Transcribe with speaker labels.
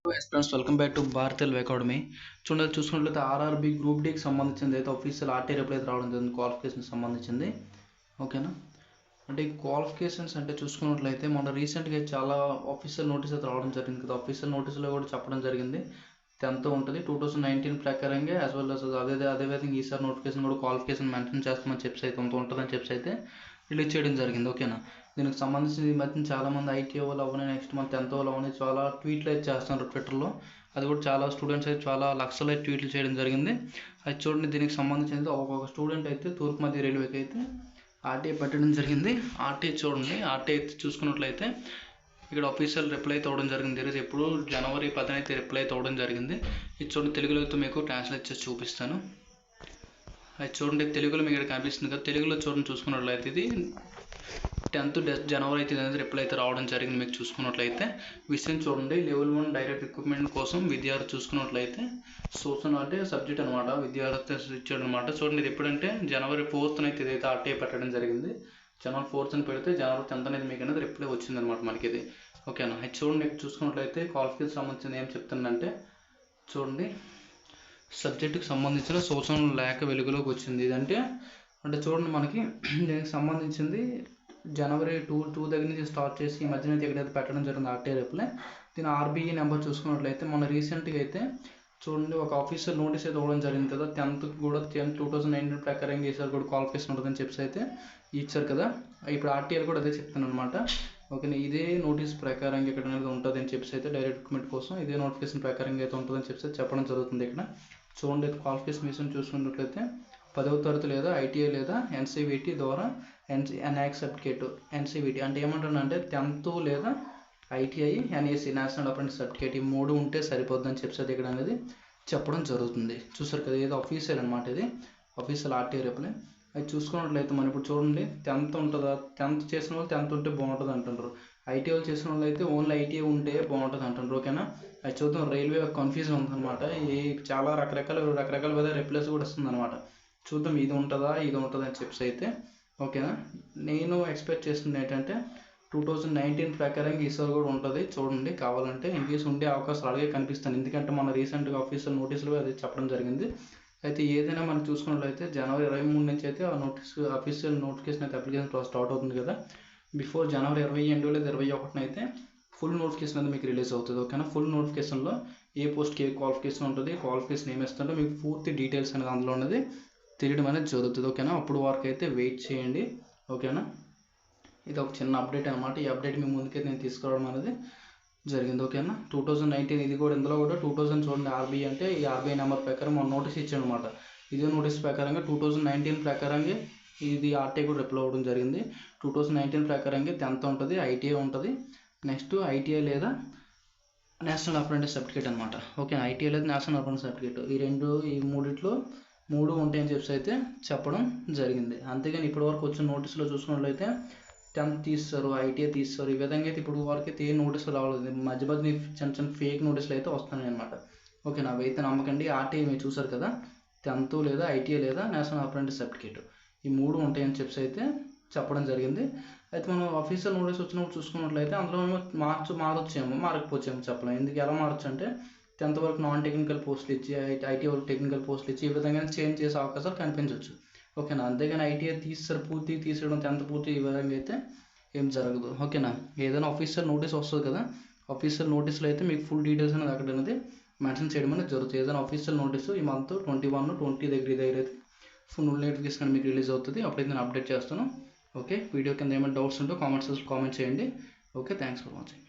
Speaker 1: Friends welcome back to Bharat Telugu academy. చూసుకున్నట్లయితే RRB group డీకి సంబంధించింది అయితే ఆఫీషియల్ ఆర్టీ రిప్లై అయితే రావడం జరిగింది క్వాలిఫికేషన్కి సంబంధించింది. ఓకేనా, అంటే ఈ క్వాలిఫికేషన్స్ అంటే చూసుకున్నట్లయితే మన రీసెంట్గా చాలా ఆఫీషియల్ నోటీస్ అయితే రావడం జరిగింది కదా. ఆఫీషియల్ నోటీస్లో కూడా చెప్పడం జరిగింది 10th ఉంటుంది 2019 ప్రకారంగా యాజ్ వెల్ అస్ అదేవిధంగా ఈసారి నోటిఫికేషన్ కూడా క్వాలిఫికేషన్ మెన్షన్ చేస్తామని చెప్పి అయితే ఉంటుందని చెప్పి అయితే రిలీజ్ చేయడం జరిగింది. ఓకేనా, దీనికి సంబంధించి ఈ మధ్య చాలామంది ఐటీ వాళ్ళు అవన్నీ నెక్స్ట్ మంత్ 10th వాళ్ళు అవన్నీ చాలా ట్వీట్లు అయితే చేస్తున్నారు ట్విట్టర్లో. అది కూడా చాలా స్టూడెంట్స్ అయితే చాలా లక్షలు అయితే ట్వీట్లు చేయడం జరిగింది. అది చూడండి, దీనికి సంబంధించి ఒక్కొక్క స్టూడెంట్ అయితే తూర్పు మధ్య రైల్వేకి అయితే ఆర్టీఐ పెట్టడం జరిగింది. ఆర్టీఐ చూడండి, ఆర్టీఐ అయితే చూసుకున్నట్లయితే ఇక్కడ అఫీషియల్ రిప్లై అయితే అవ్వడం జరిగింది. ఈరోజు ఎప్పుడు జనవరి 10న అయితే రిప్లై అయితే అవ్వడం జరిగింది. ఇది చూడండి, తెలుగులో అయితే మీకు ట్రాన్స్లేట్ చేసి చూపిస్తాను. అది చూడండి, తెలుగులో మీకు ఇక్కడ కనిపిస్తుంది కదా. తెలుగులో చూడండి, చూసుకున్నట్లయితే ఇది 10th జనవరి అయితే అనేది రిప్లై అయితే రావడం జరిగింది. మీకు చూసుకున్నట్లయితే విషయం చూడండి, లెవెల్ 1 డైరెక్ట్ రిక్రూట్మెంట్ కోసం విద్యార్థి చూసుకున్నట్లయితే సోషల్ అంటే సబ్జెక్ట్ అనమాట, విద్యార్థి ఇచ్చాడు అనమాట. చూడండి, ఇది ఎప్పుడంటే జనవరి 4th అయితే ఇదైతే ఆర్టీఐ పెట్టడం జరిగింది. జనవరి 4th పెడితే జనవరి 10th అనేది మీకు అనేది రిప్లై వచ్చిందనమాట మనకి ఇది. ఓకేనా, అది చూడండి, చూసుకున్నట్లయితే క్వాలిఫికేషన్ సంబంధించింది ఏం చెప్తుందంటే చూడండి, సబ్జెక్టుకి సంబంధించిన సోషల్ లేఖ వెలుగులోకి వచ్చింది. ఇదంటే అంటే చూడండి, మనకి దీనికి సంబంధించింది జనవరి 2 దగ్గర నుంచి స్టార్ట్ చేసి ఈ మధ్యన ఎక్కడైతే పెట్టడం జరిగింది ఆర్టీఐ రిప్లై. దీని ఆర్బీఐ నెంబర్ చూసుకున్నట్లయితే మన రీసెంట్గా అయితే చూడండి ఒక ఆఫీషియల్ నోటీస్ అయితే ఇవ్వడం జరిగింది కదా. 10th కూడా 2019 ప్రకారంగా ఈసారి కూడా క్వాలిఫికేషన్ ఉంటుందని చెప్పి అయితే ఇచ్చారు కదా. ఇప్పుడు ఆర్టీఐ కూడా అదే చెప్తాను అనమాట. ఓకేనా, ఇదే నోటీస్ ప్రకారంగా ఇక్కడ అనేది ఉంటుంది అని చెప్పి అయితే డైరెక్ట్ రిక్రూట్మెంట్ కోసం ఇదే నోటిఫికేషన్ ప్రకారంగా అయితే ఉంటుందని చెప్పి చెప్పడం జరుగుతుంది. ఇక్కడ చూడండి, క్వాలిఫికేషన్ విషయం చూసుకున్నట్లయితే 10వ తరగతి లేదా ఐటీఐ లేదా ఎన్సీవీటీ ద్వారా ఎన్ఐఎక్స్ సర్టిఫికేట్. ఎన్సీవీటీ అంటే ఏమంటానంటే 10th లేదా ITI NAC national apprentice certificate, ఈ 3 ఉంటే సరిపోద్దని చెప్పి ఇక్కడ అనేది చెప్పడం జరుగుతుంది. చూసారు కదా, ఏదో అఫీషియల్ అనమాట, ఇది అఫీషియల్ ఆర్టీఐ రిప్లై. అది చూసుకున్నట్లయితే మనం ఇప్పుడు చూడండి, 10th ఉంటుందా, 10th చేసిన వాళ్ళు 10th ఉంటే బాగుంటుంది అంటున్నారు. ఐటీ వాళ్ళు చేసిన వాళ్ళు అయితే ఓన్లీ ఐటీఐ ఉంటే బాగుంటుంది అంటున్నారు. ఓకేనా, అది చూద్దాం. రైల్వే కన్ఫ్యూజన్ ఉందన్నమాట, ఈ చాలా రకరకాల విధ రిప్లైస్ కూడా వస్తుంది అనమాట. చూద్దాం ఇది ఉంటుందా ఇది ఉంటుందా అని చెప్పి అయితే. ఓకేనా, నేను ఎక్స్పెక్ట్ చేస్తుంది ఏంటంటే 2019 ప్రకారంగా ఈసారి కూడా ఉంటుంది. చూడండి, కావాలంటే ఇన్కేస్ ఉండే అవకాశాలు అలాగే కనిపిస్తాను, ఎందుకంటే మన రీసెంట్గా ఆఫీషియల్ నోటీసులు అది చెప్పడం జరిగింది. అయితే ఏదైనా మనం చూసుకున్నట్లయితే జనవరి 23 నుంచి అయితే ఆ నోటీస్ అఫీషియల్ నోటిఫికేషన్ అయితే అప్లికేషన్ స్టార్ట్ అవుతుంది కదా. బిఫోర్ జనవరి 22 లేదా 21 అయితే ఫుల్ నోటిఫికేషన్ అనేది మీకు రిలీజ్ అవుతుంది. ఓకేనా, ఫుల్ నోటిఫికేషన్లో ఏ పోస్ట్కి ఏ క్వాలిఫికేషన్ ఉంటుంది, క్వాలిఫికేషన్ ఏమి ఇస్తుంటే మీకు పూర్తి డీటెయిల్స్ అనేది అందులో ఉన్నది తెలియడం అనేది జరుగుతుంది. ఓకేనా, అప్పుడు వరకు అయితే వెయిట్ చేయండి. ఓకేనా, ఇది ఒక చిన్న అప్డేట్ అనమాట. ఈ అప్డేట్ మీ ముందుకైతే నేను తీసుకురావడం అనేది జరిగింది. ఓకేనా, 2019 ఇది కూడా ఇందులో కూడా 2000 చూడండి, ఆర్బీఐ అంటే ఈ ఆర్బీఐ నెంబర్ ప్రకారం మనం నోటీస్ ఇచ్చాడు అనమాట. ఇదే నోటీస్ ప్రకారంగా 2019 ప్రకారంగా ఇది ఆర్టీఐ కూడా రిప్లై అవ్వడం జరిగింది. 2019 ప్రకారంగా 10th ఉంటుంది, ఐటీఐ ఉంటుంది, నెక్స్ట్ ఐటీఐ లేదా నేషనల్ అప్రెంటిస్ సర్టిఫికేట్ అనమాట. ఓకే, ఐటీఐ లేదా నేషనల్ అప్రెంటిస్ సర్టిఫికేట్ ఈ మూడిట్లో 3 ఉంటాయని చెప్పి అయితే చెప్పడం జరిగింది. అంతేగాని ఇప్పటివరకు వచ్చిన నోటీసులో చూసుకున్నట్లయితే 10th తీస్తారు, ఐటీఐ తీస్తారు, ఈ విధంగా అయితే ఇప్పుడు వరకు అయితే ఏ నోటీసులు రావలేదు. మధ్య చిన్న ఫేక్ నోటీసులు అయితే వస్తున్నాయి అనమాట. ఓకేనా, అవి అయితే నమ్మకండి. ఆర్టీఐ మీరు చూసారు కదా, 10th లేదా ఐటీఐ లేదా నేషనల్ అప్రెంటిస్ సర్టిఫికేట్, ఈ 3 ఉంటాయని చెప్పి అయితే చెప్పడం జరిగింది. అయితే మనం అఫీషియల్ నోటీస్ వచ్చినప్పుడు చూసుకున్నట్లయితే అందులో మారొచ్చేమో మారకపోవచ్చేమో చెప్పలేము. ఎందుకు ఎలా మారచ్చు అంటే 10th వరకు నాన్ టెక్నికల్ పోస్టులు ఇచ్చి ఐటీ వరకు టెక్నికల్ పోస్టులు ఇచ్చి ఈ విధంగా చేంజ్ చేసే అవకాశాలు కనిపించవచ్చు. ఓకేనా, అంతేగాని ఐటీఐ పూర్తి తీసేయడం 10th పూర్తి ఈ విధంగా అయితే ఏం జరగదు. ఓకేనా, ఏదైనా అఫీషియల్ నోటీస్ వస్తుంది కదా, అఫీషియల్ నోటీస్లో అయితే మీకు ఫుల్ డీటెయిల్స్ అనేది అక్కడ అనేది మెన్షన్ చేయడం అనేది జరుగుతుంది. ఏదైనా అఫీషియల్ నోటీసు ఈ మంత్ 21, 20 దగ్గర అయితే ఫుల్ నోటిఫికేషన్ మీకు రిలీజ్ అవుతుంది. అప్పుడైతే నేను అప్డేట్ చేస్తాను. ఓకే, వీడియో కింద ఏమైనా డౌట్స్ ఉంటే కామెంట్ చేయండి. Okay, thanks for watching.